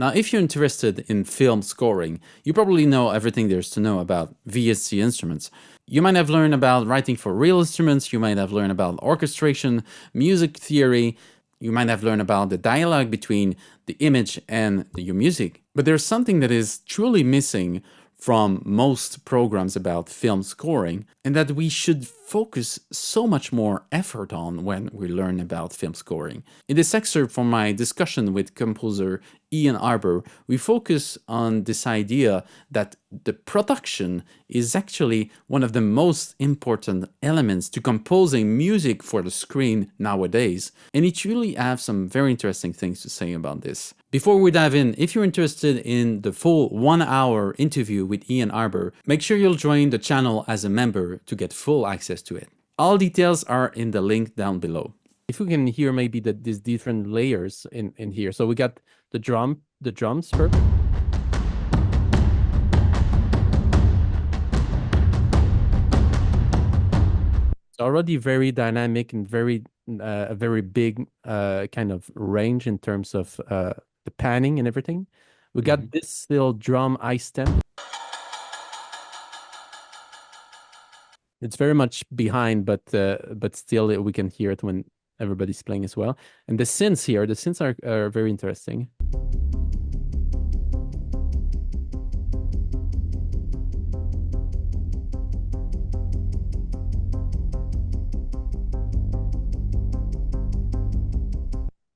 Now, if you're interested in film scoring, you probably know everything there's to know about VST instruments. You might have learned about writing for real instruments, you might have learned about orchestration, music theory, you might have learned about the dialogue between the image and your music. But there's something that is truly missing from most programs about film scoring, and that we should focus so much more effort on when we learn about film scoring. In this excerpt from my discussion with composer Ian Arbor, we focus on this idea that the production is actually one of the most important elements to composing music for the screen nowadays, and he truly has some very interesting things to say about this. Before we dive in, if you're interested in the full 1 hour interview with Ian Arbor, make sure you'll join the channel as a member to get full access to it. All details are in the link down below. If we can hear maybe these different layers in here. So we got the drums first. It's already very dynamic and very a very big kind of range in terms of the panning and everything. We got this little drum I stem. It's very much behind, but still we can hear it when everybody's playing as well. And the synths here, the synths are very interesting.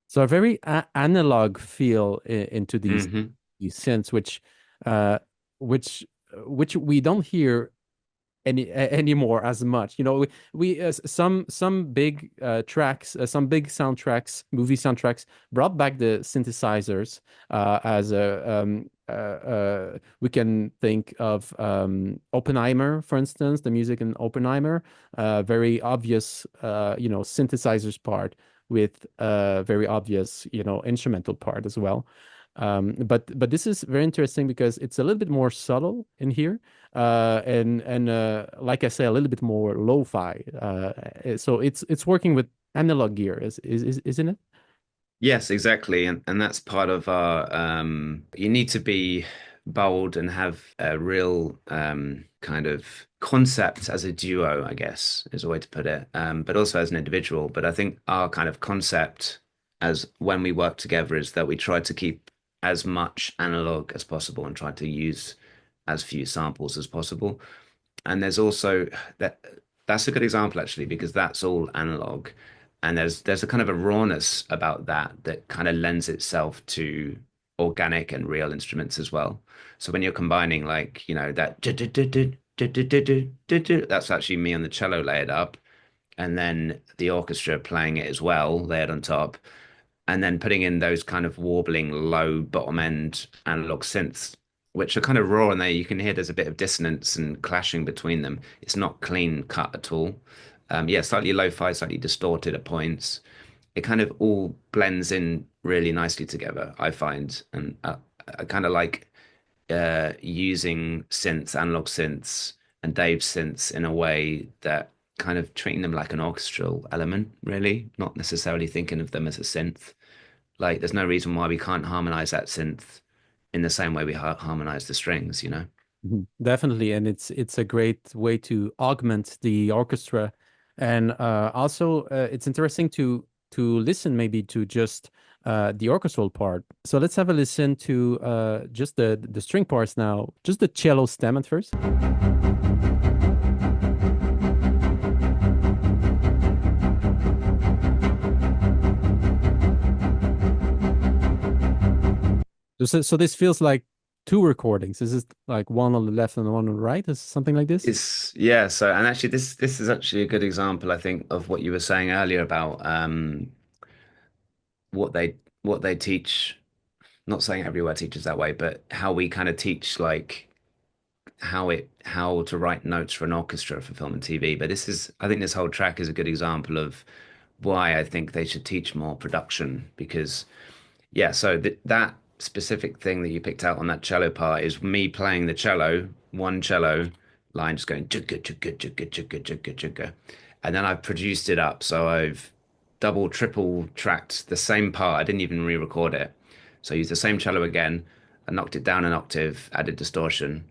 So a very analog feel into these synths, which we don't hear anymore as much. You know, we some big tracks, some big soundtracks, movie soundtracks brought back the synthesizers as we can think of Oppenheimer, for instance, the music in Oppenheimer, very obvious, synthesizers part with very obvious, instrumental part as well. But this is very interesting because it's a little bit more subtle in here, and like I say, a little bit more lo-fi. So it's working with analog gear, isn't it? Yes, exactly. And that's part of our you need to be bold and have a real kind of concept as a duo, I guess, is a way to put it. But also as an individual. But I think our kind of concept as when we work together is that we try to keep as much analog as possible and try to use as few samples as possible. And there's also that's a good example actually, because that's all analog. And there's a kind of a rawness about that that kind of lends itself to organic and real instruments as well. So when you're combining like, that that's actually me on the cello layered up, and then the orchestra playing it as well, layered on top, and then putting in those kind of warbling low bottom end analog synths, which are kind of raw, and there you can hear there's a bit of dissonance and clashing between them. It's not clean cut at all. Yeah, slightly lo-fi, slightly distorted at points. It kind of all blends in really nicely together, I find, and I kind of like using synths, analog synths, and Dave's synths in a way that kind of treating them like an orchestral element, really, not necessarily thinking of them as a synth. Like, there's no reason why we can't harmonize that synth in the same way we harmonize the strings. Mhm. Definitely, and it's a great way to augment the orchestra, and also it's interesting to listen maybe to just the orchestral part. So let's have a listen to just the string parts now, just the cello stem at first. So this feels like two recordings. Is this like one on the left and one on the right? Is something like this? It's yeah, so and actually this is actually a good example, I think, of what you were saying earlier about what they teach, not saying everywhere teaches that way, but how we kind of teach like how to write notes for an orchestra for film and TV. But I think this whole track is a good example of why I think they should teach more production because yeah, so that specific thing that you picked out on that cello part is me playing the cello, one cello line just going chugga chugga chugga chugga chugga chugga, and then I've produced it up. So I've double, triple tracked the same part. I didn't even re-record it. So I used the same cello again. I knocked it down an octave, added distortion.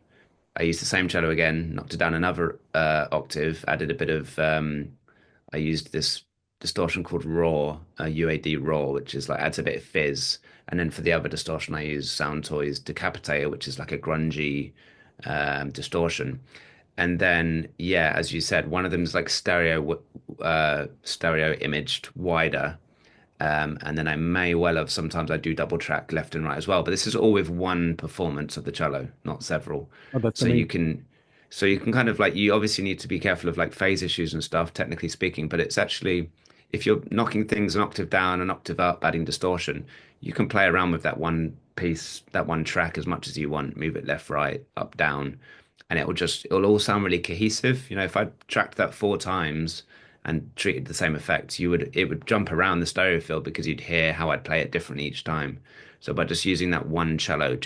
I used the same cello again, knocked it down another octave, added a bit of I used this distortion called raw, UAD raw, which is like adds a bit of fizz. And then for the other distortion, I use Sound Toys Decapitator, which is like a grungy distortion. And then, yeah, as you said, one of them is like stereo imaged wider. And then I may well have sometimes I do double track left and right as well. But this is all with one performance of the cello, not several. Oh, that's So amazing. you can kind of like you obviously need to be careful of like phase issues and stuff, technically speaking. But it's actually if you're knocking things an octave down, an octave up, adding distortion, you can play around with that one piece, that one track as much as you want. Move it left, right, up, down, and it'll all sound really cohesive. You know, if I tracked that 4 times and treated the same effects, it would jump around the stereo field because you'd hear how I'd play it differently each time. So by just using that one cello, it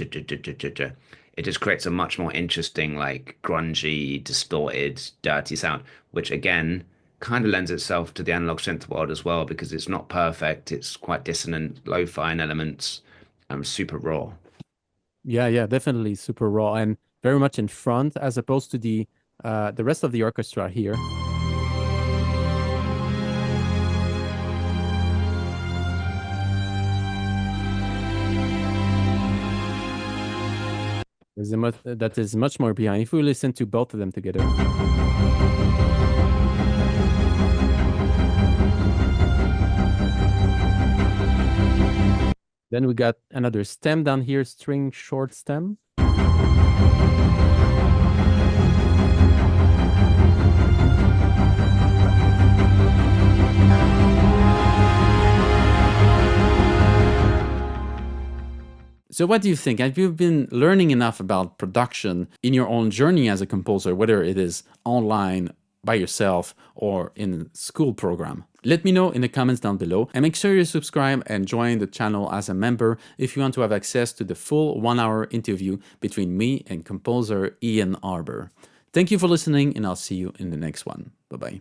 just creates a much more interesting, like grungy, distorted, dirty sound, which again kind of lends itself to the analog synth world as well because it's not perfect. It's quite dissonant, low fine elements, super raw. Yeah, yeah, definitely super raw and very much in front as opposed to the rest of the orchestra here. That is much more behind. If we listen to both of them together. Then we got another stem down here, string short stem. So what do you think? Have you been learning enough about production in your own journey as a composer, whether it is online, by yourself, or in a school program? Let me know in the comments down below, and make sure you subscribe and join the channel as a member if you want to have access to the full 1-hour interview between me and composer Ian Arbor. Thank you for listening, and I'll see you in the next one. Bye-bye.